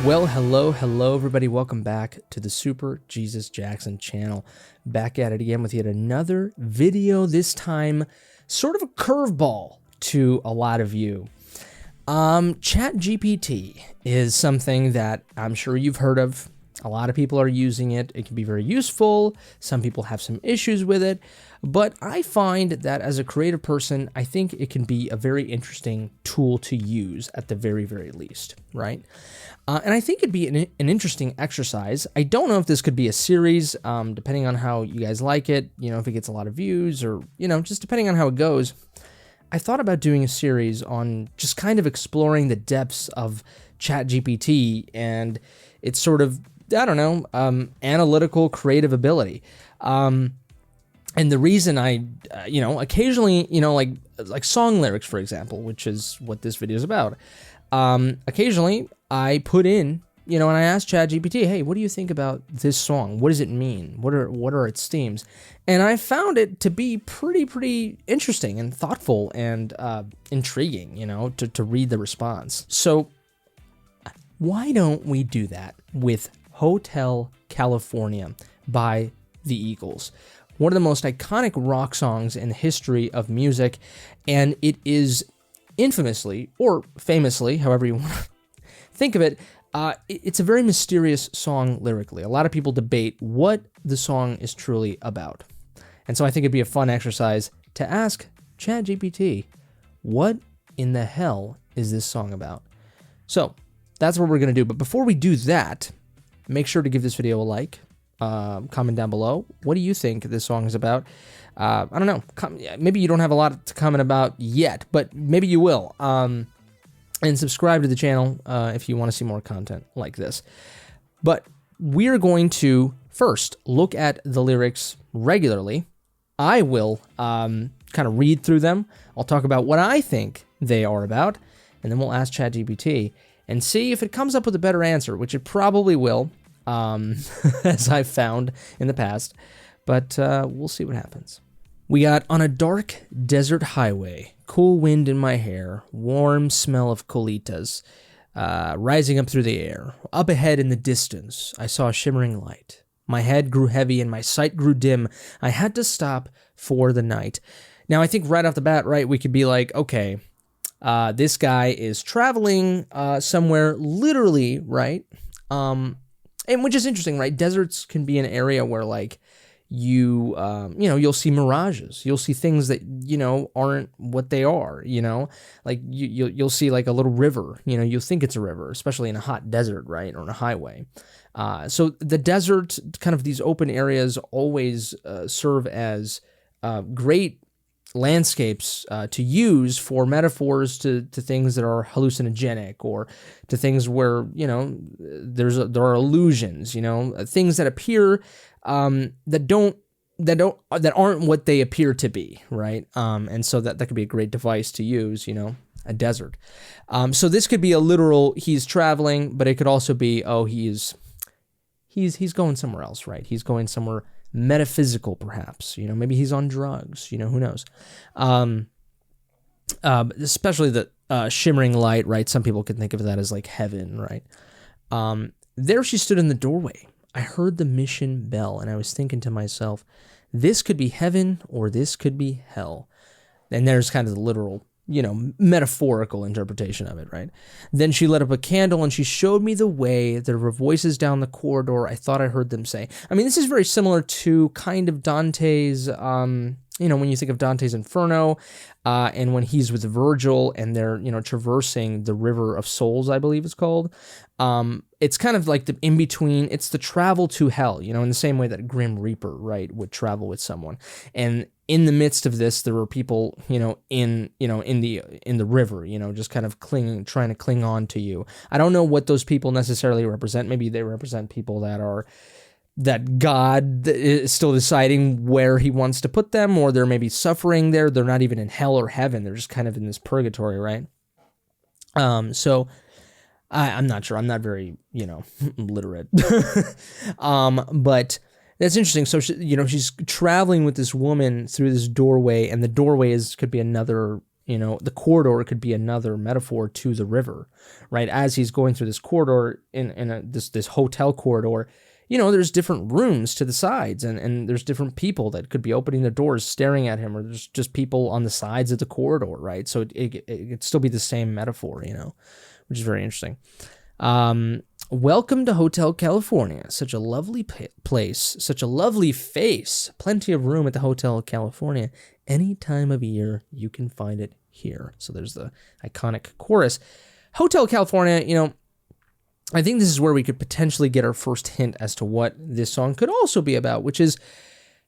Well, hello, everybody. Welcome back to the Super Jesus Jackson channel. Back at it again with yet another video, this time sort of a curveball to a lot of you. Chat GPT is something that I'm sure you've heard of. A lot of people are using it. It can be very useful. Some people have some issues with it. But I find that as a creative person, I think it can be a very interesting tool to use at the very, very least, right? And I think it'd be an interesting exercise. I don't know if this could be a series, depending on how you guys like it, if it gets a lot of views or, just depending on how it goes. I thought about doing a series on just kind of exploring the depths of Chat GPT and its sort of, analytical creative ability. And the reason I, occasionally, like song lyrics, for example, which is what this video is about. Occasionally I put in, and I asked Chat GPT, hey, what do you think about this song? What does it mean? What are its themes? And I found it to be pretty interesting and thoughtful and intriguing, to read the response. So why don't we do that with Hotel California by the Eagles? One of the most iconic rock songs in the history of music, and it is infamously, or famously, however you want to think of it, it's a very mysterious song lyrically. A lot of people debate what the song is truly about. And so I think it'd be a fun exercise to ask ChatGPT, what in the hell is this song about? So that's what we're going to do. But before we do that, make sure to give this video a like. Comment down below. What do you think this song is about? I don't know. Maybe you don't have a lot to comment about yet, but maybe you will. And subscribe to the channel if you want to see more content like this. But we're going to first look at the lyrics regularly. I will kind of read through them. I'll talk about what I think they are about, and then we'll ask ChatGPT and see if it comes up with a better answer, which it probably will. As I've found in the past, but we'll see what happens. We got on a dark desert highway, cool wind in my hair, warm smell of colitas, rising up through the air. Up ahead in the distance, I saw a shimmering light. My head grew heavy and my sight grew dim. I had to stop for the night. Now, I think right off the bat, right, we could be like, okay, this guy is traveling somewhere literally, right? And which is interesting, right? Deserts can be an area where, like, you'll see mirages. You'll see things that, aren't what they are, Like, you'll see, like, a little river, you'll think it's a river, especially in a hot desert, right? Or on a highway. So the desert, kind of these open areas always serve as great landscapes to use for metaphors to things that are hallucinogenic, or to things where there are illusions, things that appear that aren't what they appear to be, right? And so that could be a great device to use, a desert. So this could be a literal he's traveling, but it could also be he's going somewhere else, right? He's going somewhere metaphysical, perhaps, maybe he's on drugs, who knows? Especially the shimmering light, right? Some people could think of that as like heaven, right? There she stood in the doorway. I heard the mission bell, and I was thinking to myself, this could be heaven or this could be hell. And there's kind of the literal, metaphorical interpretation of it, right? Then she lit up a candle and she showed me the way. There were voices down the corridor. I thought I heard them say. I mean, this is very similar to kind of Dante's, when you think of Dante's Inferno, and when he's with Virgil and they're, traversing the River of Souls, I believe it's called. It's kind of like the in-between, it's the travel to hell, in the same way that a Grim Reaper, right, would travel with someone. And in the midst of this, there were people, in the river, just kind of trying to cling on to you. I don't know what those people necessarily represent. Maybe they represent people that God is still deciding where he wants to put them, or they're maybe suffering there. They're not even in hell or heaven. They're just kind of in this purgatory, right? So I'm not sure. I'm not very, literate. But that's interesting. So, she's traveling with this woman through this doorway, and the doorway could be another, You know, the corridor could be another metaphor to the river, right? As he's going through this corridor this hotel corridor, you know, there's different rooms to the sides, and there's different people that could be opening the doors, staring at him, or there's just people on the sides of the corridor, right? So it could still be the same metaphor, you know, which is very interesting. Welcome to Hotel California. Such a lovely place, such a lovely face. Plenty of room at the Hotel California. Any time of year, you can find it here. So there's the iconic chorus. Hotel California, you know, I think this is where we could potentially get our first hint as to what this song could also be about, which is,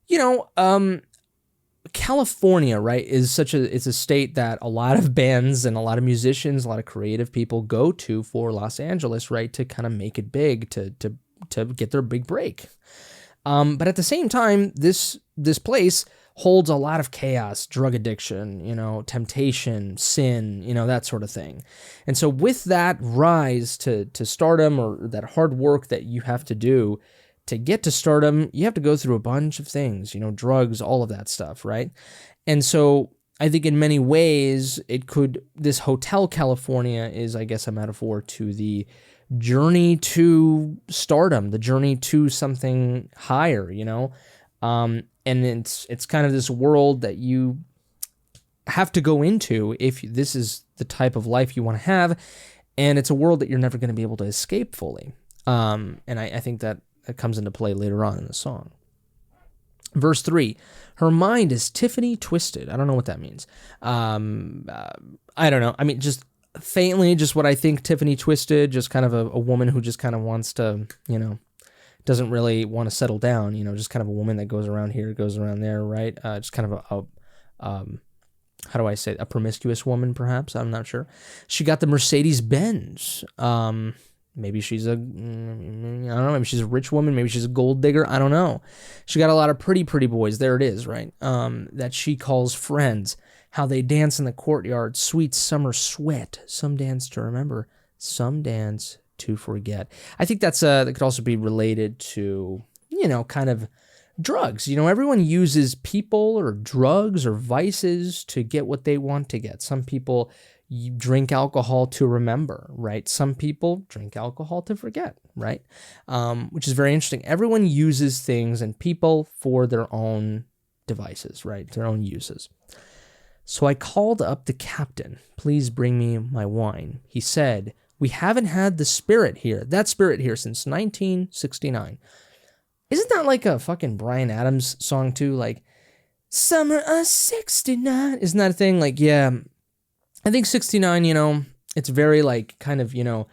you know, California, right, it's a state that a lot of bands and a lot of musicians, a lot of creative people go to for Los Angeles, right, to kind of make it big, to get their big break. But at the same time, this place holds a lot of chaos, drug addiction, you know, temptation, sin, you know, that sort of thing. And so with that rise to stardom, or that hard work that you have to do to get to stardom, you have to go through a bunch of things, you know, drugs, all of that stuff, right? And so I think in many ways this Hotel California is, I guess, a metaphor to the journey to stardom, the journey to something higher, you know? And it's kind of this world that you have to go into if this is the type of life you want to have, and it's a world that you're never going to be able to escape fully. And I think that comes into play later on in the song. Verse 3, her mind is Tiffany twisted. I don't know what that means. I don't know. I mean, just faintly, just what I think Tiffany twisted, just kind of a woman who just kind of wants to, you know, doesn't really want to settle down, you know, just kind of a woman that goes around here, goes around there, right? Just kind of how do I say it? A promiscuous woman, perhaps. I'm not sure. She got the Mercedes-Benz. Maybe she's I don't know, maybe she's a rich woman, maybe she's a gold digger, I don't know. She got a lot of pretty boys, there it is, right? That she calls friends, how they dance in the courtyard, sweet summer sweat, some dance to remember, some dance to forget. I think that could also be related to, you know, kind of drugs. You know, everyone uses people or drugs or vices to get what they want to get. Some people drink alcohol to remember, right? Some people drink alcohol to forget, right? Which is very interesting. Everyone uses things and people for their own devices, right? Their own uses. So I called up the captain. Please bring me my wine. He said, we haven't had that spirit here since 1969. Isn't that like a fucking Bryan Adams song too? Like, summer of 69. Isn't that a thing? Like, yeah, I think 69, you know, it's very like kind of, you know,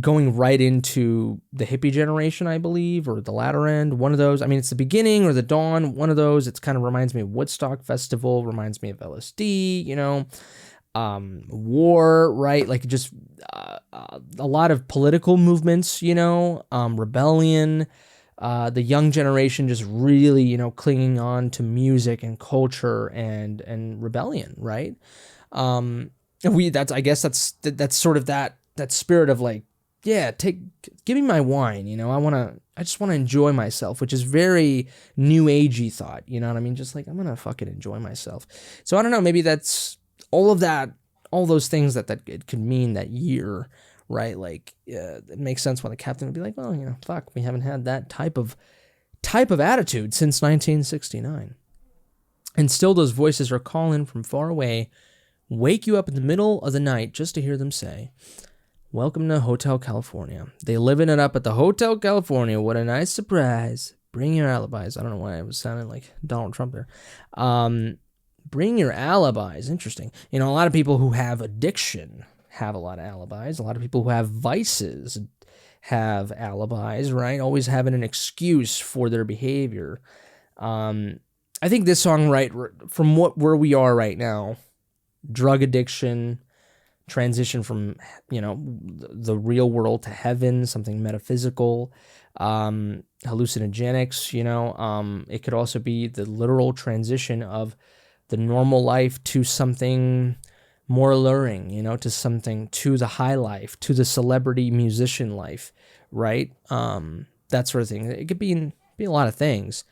going right into the hippie generation, I believe, or the latter end, one of those. I mean, it's the beginning or the dawn, one of those. It's kind of reminds me of Woodstock Festival, reminds me of LSD, you know, war, right? Like just a lot of political movements, you know, rebellion, the young generation just really, you know, clinging on to music and culture and rebellion, right? I guess that's sort of that spirit of like, yeah, give me my wine, you know, I just want to enjoy myself, which is very new agey thought, you know what I mean? Just like, I'm going to fucking enjoy myself. So I don't know, maybe that's all of that, all those things that it could mean that year, right? Like, it makes sense when the captain would be like, well, you know, fuck, we haven't had that type of attitude since 1969. And still those voices are calling from far away, wake you up in the middle of the night just to hear them say, welcome to Hotel California. They living it up at the Hotel California. What a nice surprise. Bring your alibis. I don't know why I was sounding like Donald Trump there. Bring your alibis. Interesting. You know, a lot of people who have addiction have a lot of alibis. A lot of people who have vices have alibis, right? Always having an excuse for their behavior. I think this song, right, from where we are right now, drug addiction, transition from, you know, the real world to heaven, something metaphysical, hallucinogenics, you know, it could also be the literal transition of the normal life to something more alluring, you know, to the high life, to the celebrity musician life, right? That sort of thing. It could be a lot of things.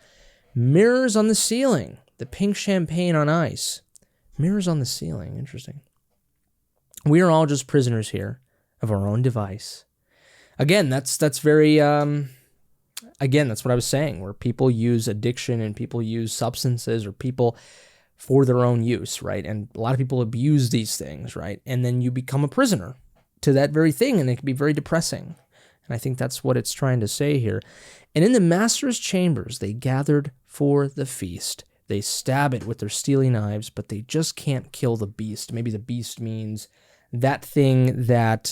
Mirrors on the ceiling, the pink champagne on ice. Mirrors on the ceiling. Interesting. We are all just prisoners here of our own device. Again, that's very, again, that's what I was saying, where people use addiction and people use substances or people for their own use, right? And a lot of people abuse these things, right? And then you become a prisoner to that very thing, and it can be very depressing. And I think that's what it's trying to say here. And in the master's chambers, they gathered for the feast. They stab it with their steely knives, but they just can't kill the beast. Maybe the beast means that thing that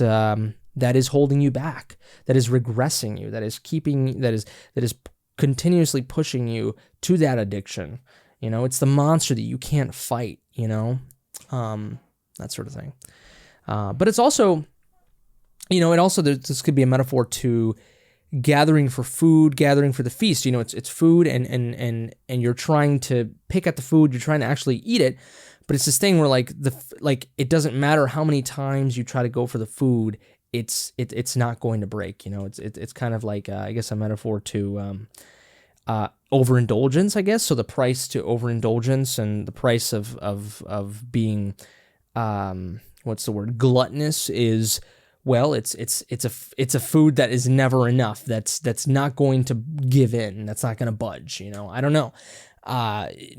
that is holding you back, that is regressing you, that is continuously pushing you to that addiction. You know, it's the monster that you can't fight. You know, that sort of thing. But it's also, you know, this could be a metaphor to gathering for food, gathering for the feast. You know, it's food and you're trying to pick at the food, you're trying to actually eat it, but it's this thing where like it doesn't matter how many times you try to go for the food, it's not going to break. You know, it's kind of like I guess a metaphor to overindulgence, I guess. So the price to overindulgence and the price of being what's the word, gluttonous is, well, it's a food that is never enough. That's not going to give in. That's not going to budge. You know, I don't know.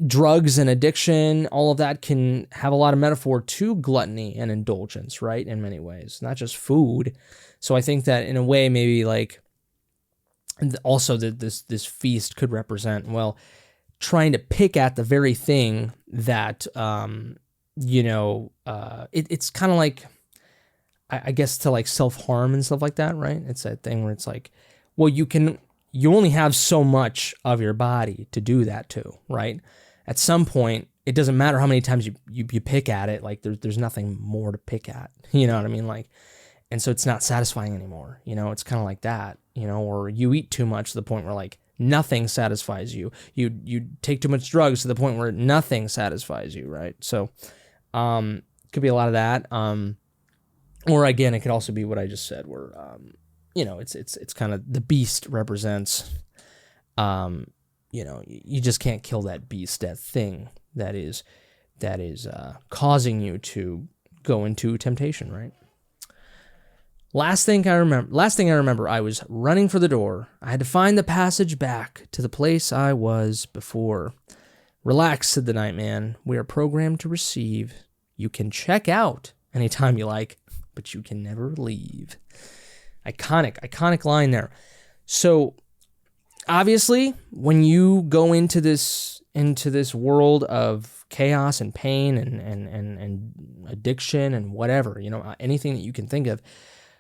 Drugs and addiction, all of that can have a lot of metaphor to gluttony and indulgence, right? In many ways, not just food. So I think that in a way, maybe like also that this feast could represent, well, trying to pick at the very thing that you know, it's kind of like, I guess, to like self-harm and stuff like that, right? It's that thing where it's like, well, you only have so much of your body to do that to, right? At some point, it doesn't matter how many times you pick at it, like there's nothing more to pick at, you know what I mean? Like, and so it's not satisfying anymore, you know? It's kind of like that, you know, or you eat too much to the point where like nothing satisfies you. You take too much drugs to the point where nothing satisfies you, right? So, could be a lot of that. Or again, it could also be what I just said, where you know, it's kind of the beast represents, you know, you just can't kill that beast, that thing that is causing you to go into temptation, right? Last thing I remember, I was running for the door. I had to find the passage back to the place I was before. Relax, said the night man. We are programmed to receive. You can check out anytime you like, but you can never leave. Iconic line there. So obviously, when you go into this world of chaos and pain and addiction and whatever, you know, anything that you can think of,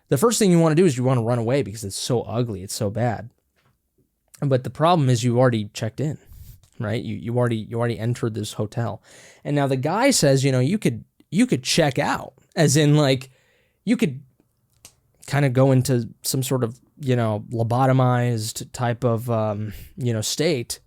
the first thing you want to do is you want to run away because it's so ugly, it's so bad. But the problem is you already checked in, right? You already entered this hotel, and now the guy says, you know, you could check out, as in like you could kind of go into some sort of, you know, lobotomized type of, you know, state.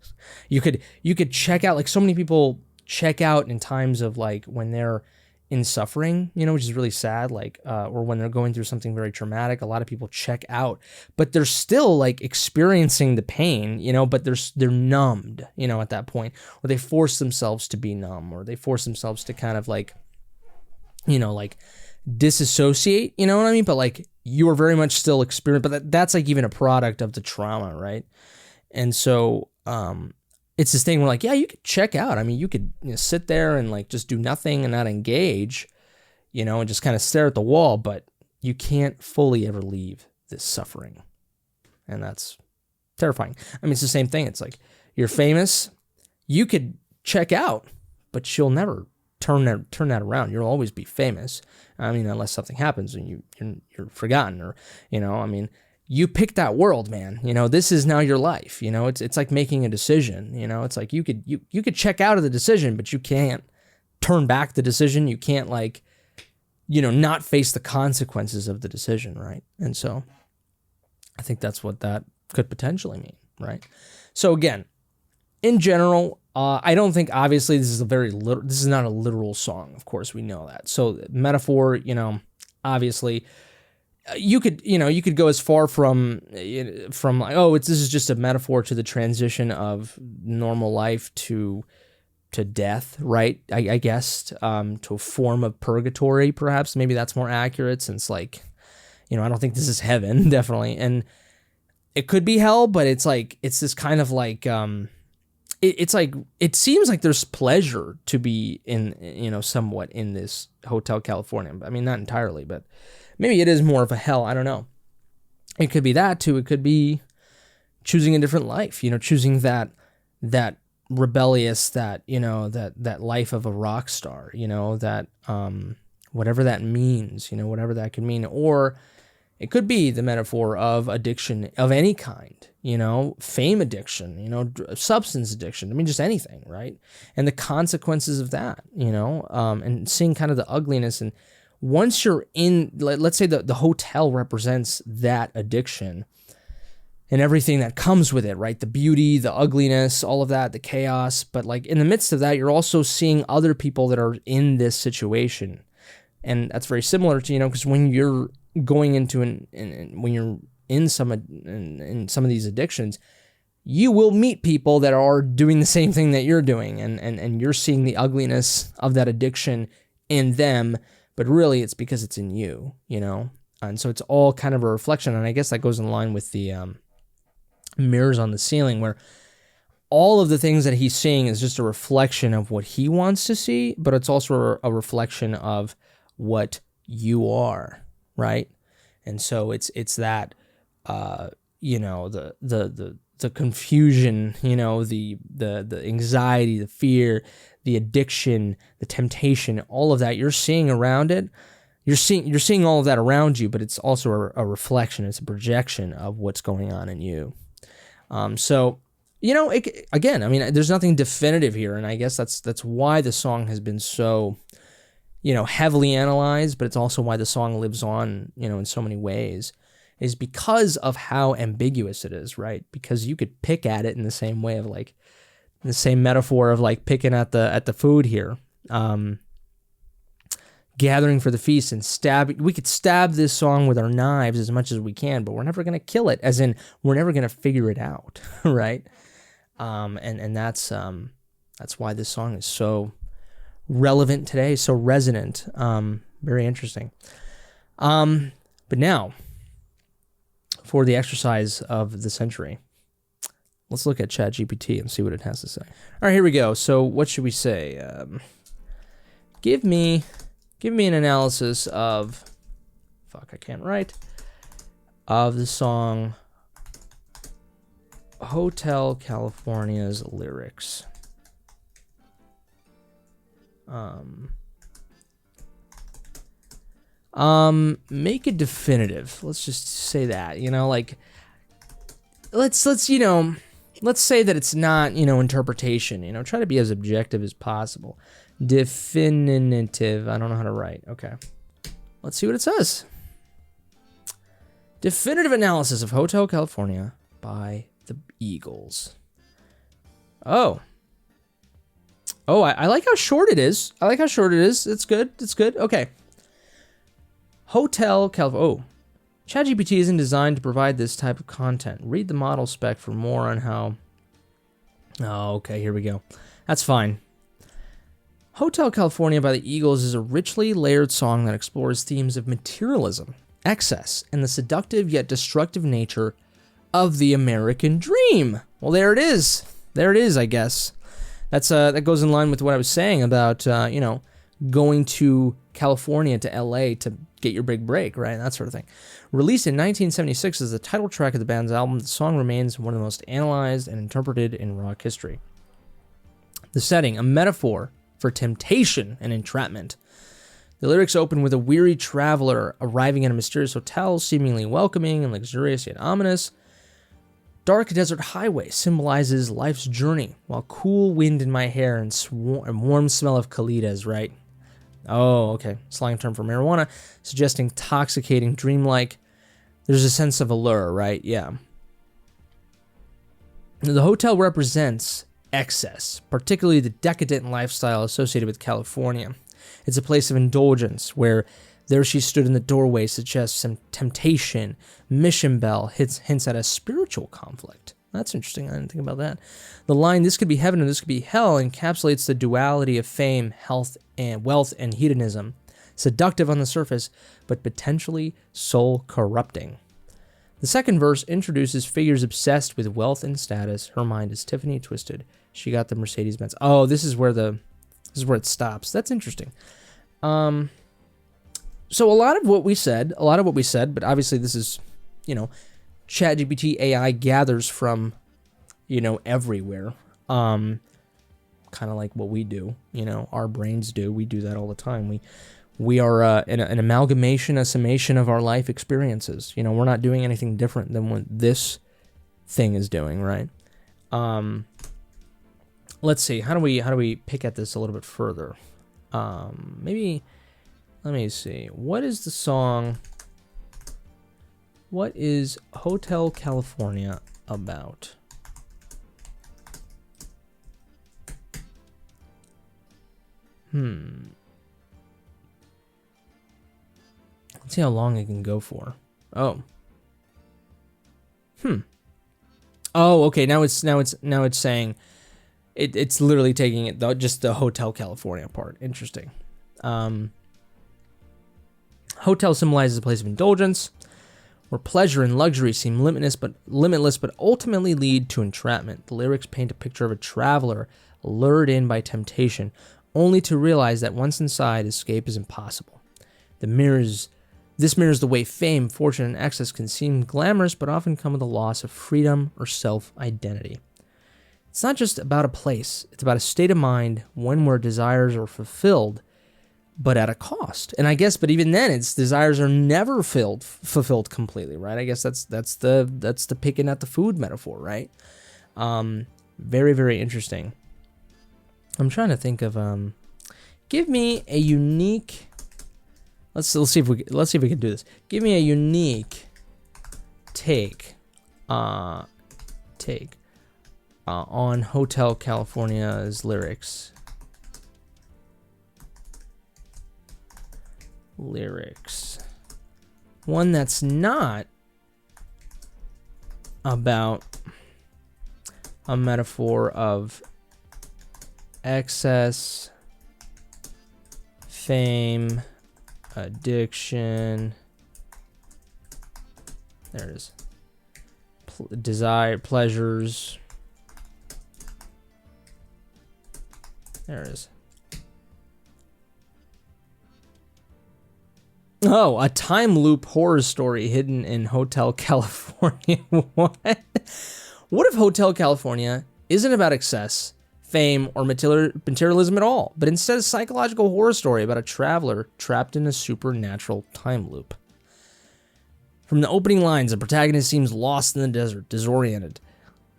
You could check out, like so many people check out in times of like when they're in suffering, you know, which is really sad, like, or when they're going through something very traumatic. A lot of people check out, but they're still like experiencing the pain, you know, but they're numbed, you know, at that point, or they force themselves to be numb, or they force themselves to kind of like, you know, like disassociate, you know what I mean? But like you are very much still experiencing, but that's like even a product of the trauma, right? And so it's this thing where like, yeah, you could check out. I mean, you could, you know, sit there and like just do nothing and not engage, you know, and just kind of stare at the wall, but you can't fully ever leave this suffering. And that's terrifying. I mean, it's the same thing. It's like you're famous, you could check out, but you'll never turn that around. You'll always be famous. I mean, unless something happens and you're forgotten, or, you know, I mean, you picked that world, man. You know, this is now your life. You know, it's like making a decision. You know, it's like you could check out of the decision, but you can't turn back the decision. You can't, like, you know, not face the consequences of the decision, right? And so I think that's what that could potentially mean, right? So again, in general, I don't think, obviously, this is not a literal song. Of course, we know that. So metaphor, you know, obviously, you could go as far from like, oh, this is just a metaphor to the transition of normal life to to death, right? I guess to a form of purgatory, perhaps. Maybe that's more accurate, since like, I don't think this is heaven, definitely, and it could be hell, but it's like it's this kind of like it's like it seems like there's pleasure to be in somewhat in this Hotel California. I mean, not entirely, but maybe it is more of a hell. I don't know. It could be that too. It could be choosing a different life. Choosing that rebellious, that life of a rock star. That whatever that means. Whatever that could mean, or it could be the metaphor of addiction of any kind, fame addiction, substance addiction. I mean, just anything, right? And the consequences of that, and seeing kind of the ugliness. And once you're in, let's say the hotel represents that addiction and everything that comes with it, right? The beauty, the ugliness, all of that, the chaos. But like in the midst of that, you're also seeing other people that are in this situation. And that's very similar to, because when you're going into when you're in some of these addictions, you will meet people that are doing the same thing that you're doing, and you're seeing the ugliness of that addiction in them, but really it's because it's in you, and so it's all kind of a reflection. And I guess that goes in line with the mirrors on the ceiling, where all of the things that he's seeing is just a reflection of what he wants to see, but it's also a reflection of what you are. Right. And so it's that, the confusion, the anxiety, the fear, the addiction, the temptation, all of that you're seeing around it. You're seeing all of that around you, but it's also a reflection. It's a projection of what's going on in you. Again, I mean, there's nothing definitive here. And I guess that's why the song has been so, heavily analyzed, but it's also why the song lives on, in so many ways, is because of how ambiguous it is, right? Because you could pick at it in the same way of like, the same metaphor of like picking at the food here, gathering for the feast and we could stab this song with our knives as much as we can, but we're never going to kill it, as in we're never going to figure it out, right? And that's why this song is so relevant today, so resonant, very interesting. But now, for the exercise of the century, let's look at Chat GPT and see what it has to say. All right, here we go. So what should we say? Give me an analysis of, I can't write, of the song Hotel California's lyrics. Make it definitive. Let's just say that, let's say that it's not, interpretation, try to be as objective as possible. Definitive. I don't know how to write. Okay. Let's see what it says. Definitive analysis of Hotel California by the Eagles. Oh, I like how short it is. It's good. Okay. Hotel California. Oh, ChatGPT isn't designed to provide this type of content. Read the model spec for more on how... Oh, okay, here we go. That's fine. Hotel California by the Eagles is a richly layered song that explores themes of materialism, excess, and the seductive yet destructive nature of the American dream. Well, there it is. I guess. That goes in line with what I was saying about, going to California, to LA to get your big break, right? That sort of thing. Released in 1976 as the title track of the band's album, the song remains one of the most analyzed and interpreted in rock history. The setting, a metaphor for temptation and entrapment. The lyrics open with a weary traveler arriving at a mysterious hotel, seemingly welcoming and luxurious yet ominous. Dark desert highway symbolizes life's journey, while cool wind in my hair and warm smell of colitas, right? Oh, okay. Slang term for marijuana, suggesting intoxicating, dreamlike. There's a sense of allure, right? Yeah. The hotel represents excess, particularly the decadent lifestyle associated with California. It's a place of indulgence where there she stood in the doorway suggests some temptation. Mission bell hints at a spiritual conflict. That's interesting. I didn't think about that. The line, this could be heaven or this could be hell, encapsulates the duality of fame, health, and wealth and hedonism. Seductive on the surface, but potentially soul-corrupting. The second verse introduces figures obsessed with wealth and status. Her mind is Tiffany twisted. She got the Mercedes-Benz. Oh, this is where it stops. That's interesting. So a lot of what we said, but obviously this is, Chat GPT AI gathers from, everywhere. Kind of like what we do, our brains do. We do that all the time. We are an amalgamation, a summation of our life experiences. We're not doing anything different than what this thing is doing, right? Let's see. How do we pick at this a little bit further? Maybe, let me see. What is the song? What is Hotel California about? Let's see how long it can go for. Oh. Oh, okay. Now it's saying it's literally taking it just the Hotel California part. Interesting. Hotel symbolizes a place of indulgence, where pleasure and luxury seem limitless, but ultimately lead to entrapment. The lyrics paint a picture of a traveler lured in by temptation, only to realize that once inside, escape is impossible. This mirrors the way fame, fortune, and excess can seem glamorous, but often come with a loss of freedom or self-identity. It's not just about a place. It's about a state of mind, one where desires are fulfilled, but at a cost. And I guess, but even then, its desires are never fulfilled completely, right? I guess that's the picking at the food metaphor, right? Very, very interesting. I'm trying to think of give me a unique. Let's see if we can do this. Give me a unique take on Hotel California's lyrics. One that's not about a metaphor of excess, fame, addiction. There it is. Desire, pleasures. There it is. Oh, a time loop horror story hidden in Hotel California. What? What if Hotel California isn't about excess, fame, or materialism at all, but instead a psychological horror story about a traveler trapped in a supernatural time loop? From the opening lines, the protagonist seems lost in the desert, disoriented.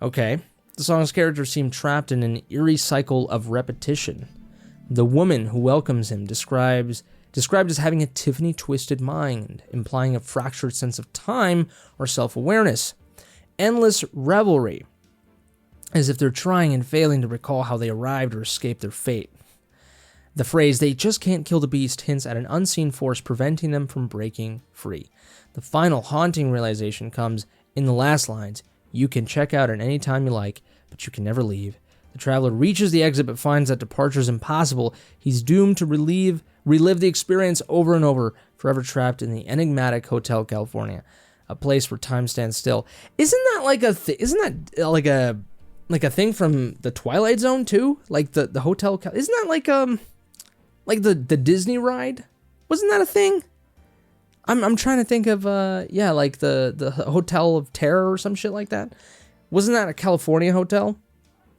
Okay. The song's characters seem trapped in an eerie cycle of repetition. The woman who welcomes him described as having a Tiffany-twisted mind, implying a fractured sense of time or self-awareness. Endless revelry, as if they're trying and failing to recall how they arrived or escaped their fate. The phrase, "they just can't kill the beast," hints at an unseen force preventing them from breaking free. The final haunting realization comes in the last lines, "You can check out at any time you like, but you can never leave." The traveler reaches the exit but finds that departure is impossible. He's doomed to relive the experience over and over, forever trapped in the enigmatic Hotel California, a place where time stands still. Isn't that like a thing from the Twilight Zone too? Like the Hotel, isn't that like the Disney ride? Wasn't that a thing? I'm trying to think of like the Hotel of Terror or some shit like that. Wasn't that a California hotel?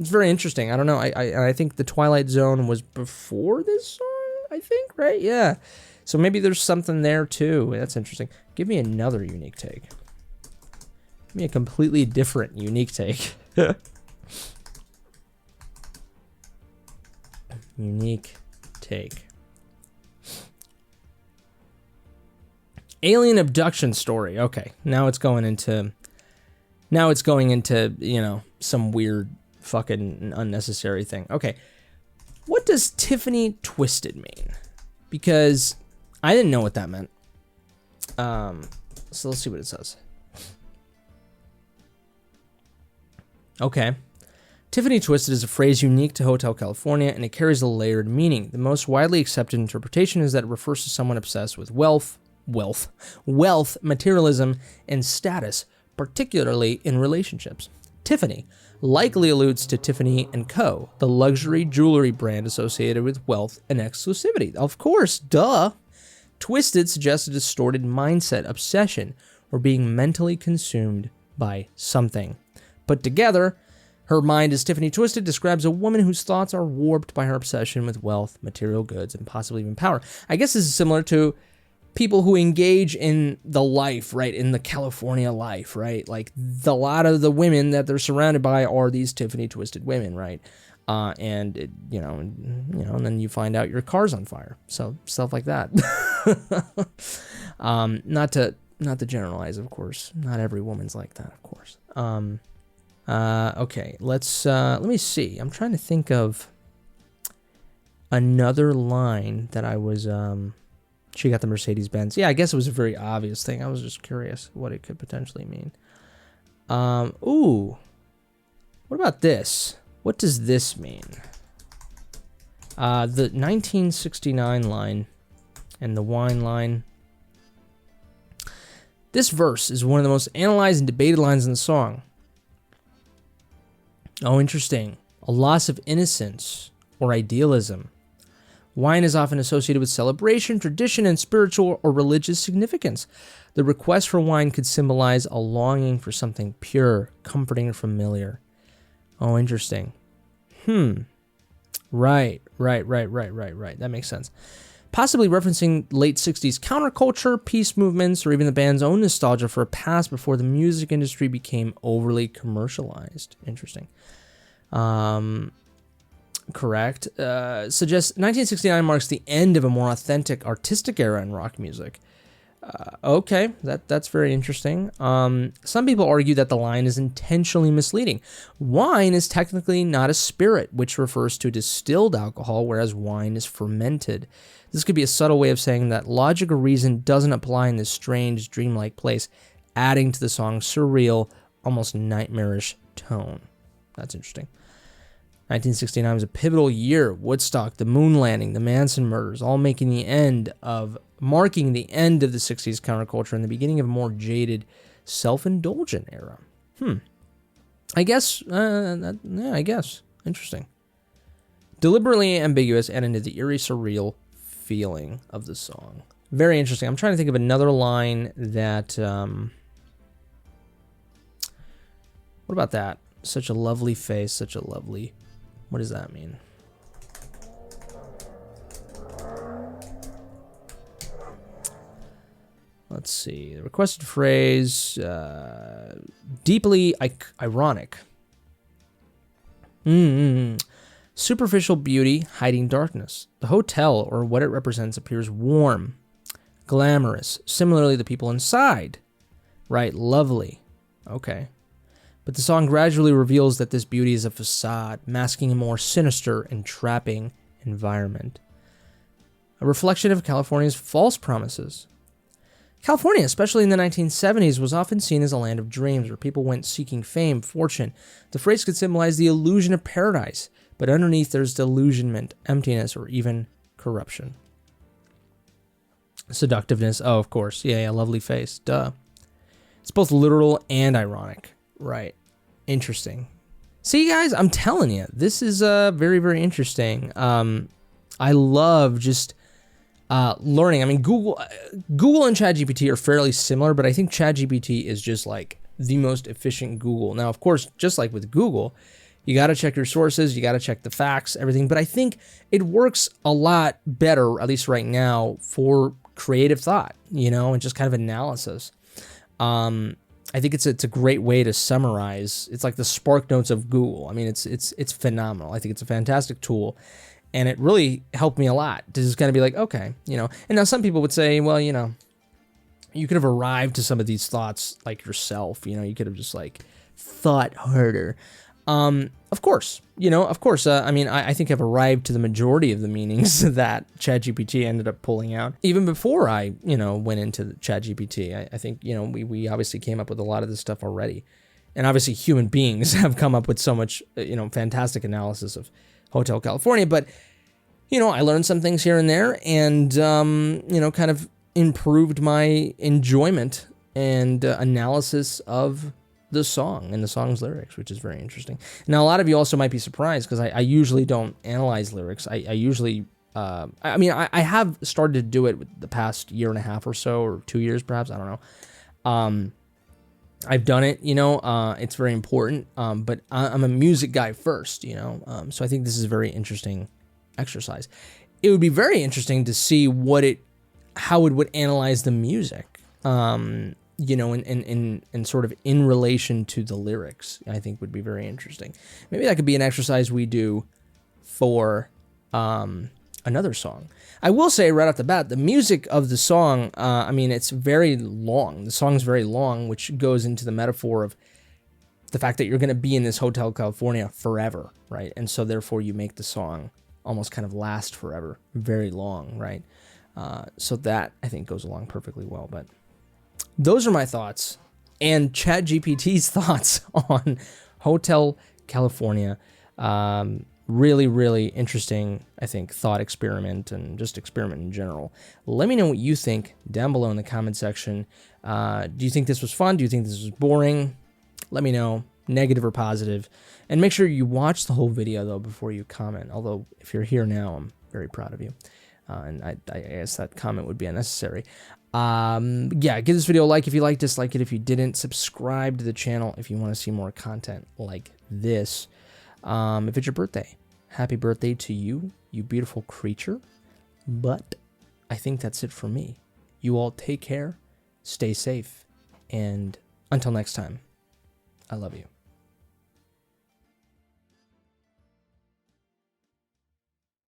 It's very interesting. I don't know. I think the Twilight Zone was before this song, I think, right? Yeah. So maybe there's something there too. That's interesting. Give me another unique take. Give me a completely different unique take. Unique take. Alien abduction story. Okay. Now it's going into, some weird fucking unnecessary thing. Okay. What does Tiffany twisted mean? Because I didn't know what that meant. So let's see what it says. Okay. Tiffany Twisted is a phrase unique to Hotel California, and it carries a layered meaning. The most widely accepted interpretation is that it refers to someone obsessed with wealth, materialism, and status, particularly in relationships. Tiffany likely alludes to Tiffany & Co., the luxury jewelry brand associated with wealth and exclusivity. Of course, duh. Twisted suggests a distorted mindset, obsession, or being mentally consumed by something. Put together, her mind as Tiffany Twisted describes a woman whose thoughts are warped by her obsession with wealth, material goods, and possibly even power. I guess this is similar to people who engage in the life, right? In the California life, right? Like a lot of the women that they're surrounded by are these Tiffany Twisted women, right? And it, and then you find out your car's on fire. So stuff like that. Not to generalize, of course. Not every woman's like that, of course. Okay, let me see. I'm trying to think of another line that I was, she got the Mercedes-Benz. Yeah, I guess it was a very obvious thing. I was just curious what it could potentially mean. Ooh, what about this? What does this mean? The 1969 line and the wine line. This verse is one of the most analyzed and debated lines in the song. Oh, interesting. A loss of innocence or idealism. Wine is often associated with celebration, tradition, and spiritual or religious significance. The request for wine could symbolize a longing for something pure, comforting, and familiar. Oh, interesting. Right. That makes sense. Possibly referencing late 60s counterculture, peace movements, or even the band's own nostalgia for a past before the music industry became overly commercialized. Interesting. Correct. Suggests 1969 marks the end of a more authentic artistic era in rock music. Okay, that's very interesting. Some people argue that the line is intentionally misleading. Wine is technically not a spirit, which refers to distilled alcohol, whereas wine is fermented. This could be a subtle way of saying that logic or reason doesn't apply in this strange, dreamlike place, adding to the song's surreal, almost nightmarish tone. That's interesting. 1969 was a pivotal year. Woodstock, the moon landing, the Manson murders, all marking the end of the 60s counterculture and the beginning of a more jaded, self-indulgent era. I guess. Interesting. Deliberately ambiguous and into the eerie, surreal feeling of the song. Very interesting. I'm trying to think of another line that... what about that? Such a lovely face, such a lovely... What does that mean? Let's see. The requested phrase, deeply ironic. Superficial beauty hiding darkness. The hotel, or what it represents, appears warm, glamorous. Similarly, the people inside. Right, lovely. Okay. But the song gradually reveals that this beauty is a facade, masking a more sinister and trapping environment. A reflection of California's false promises. California, especially in the 1970s, was often seen as a land of dreams where people went seeking fame, fortune. The phrase could symbolize the illusion of paradise, but underneath there's delusionment, emptiness, or even corruption. Seductiveness, oh, of course. Yeah, lovely face, duh. It's both literal and ironic. Right. Interesting. See, guys, I'm telling you, this is very, very interesting. I love just learning. I mean, Google and Chat GPT are fairly similar, but I think Chat GPT is just like the most efficient Google. Now, of course, just like with Google, you got to check your sources, you got to check the facts, everything. But I think it works a lot better, at least right now, for creative thought, and just kind of analysis. I think it's a great way to summarize. It's like the Spark Notes of Google. I mean, it's phenomenal. I think it's a fantastic tool, and it really helped me a lot to just kind of be like, okay, And now some people would say, well, you could have arrived to some of these thoughts like yourself. You could have just like thought harder. Of course. I mean, I think I've arrived to the majority of the meanings that ChatGPT ended up pulling out. Even before I, went into ChatGPT, I think, we obviously came up with a lot of this stuff already. And obviously human beings have come up with so much, fantastic analysis of Hotel California. But, I learned some things here and there and, kind of improved my enjoyment and analysis of the song and the song's lyrics, which is very interesting. Now, a lot of you also might be surprised because I usually don't analyze lyrics. I usually, I have started to do it with the past year and a half or so, or 2 years perhaps, I don't know. I've done it, it's very important, but I'm a music guy first, so I think this is a very interesting exercise. It would be very interesting to see how it would analyze the music, and sort of in relation to the lyrics. I think would be very interesting. Maybe that could be an exercise we do for another song. I will say right off the bat, the music of the song, it's very long. The song's very long, which goes into the metaphor of the fact that you're going to be in this Hotel California forever, right? And so therefore you make the song almost kind of last forever, very long, right? So that, I think, goes along perfectly well. But those are my thoughts and Chat GPT's thoughts on Hotel California. Really, really interesting, I think, thought experiment and just experiment in general. Let me know what you think down below in the comment section. Do you think this was fun? Do you think this was boring? Let me know, negative or positive. And make sure you watch the whole video, though, before you comment. Although, if you're here now, I'm very proud of you. And I guess that comment would be unnecessary. Yeah, give this video a like if you liked, dislike it if you didn't. Subscribe to the channel if you want to see more content like this. If it's your birthday, happy birthday to you, you beautiful creature. But I think that's it for me. You all take care, stay safe, and until next time, I love you.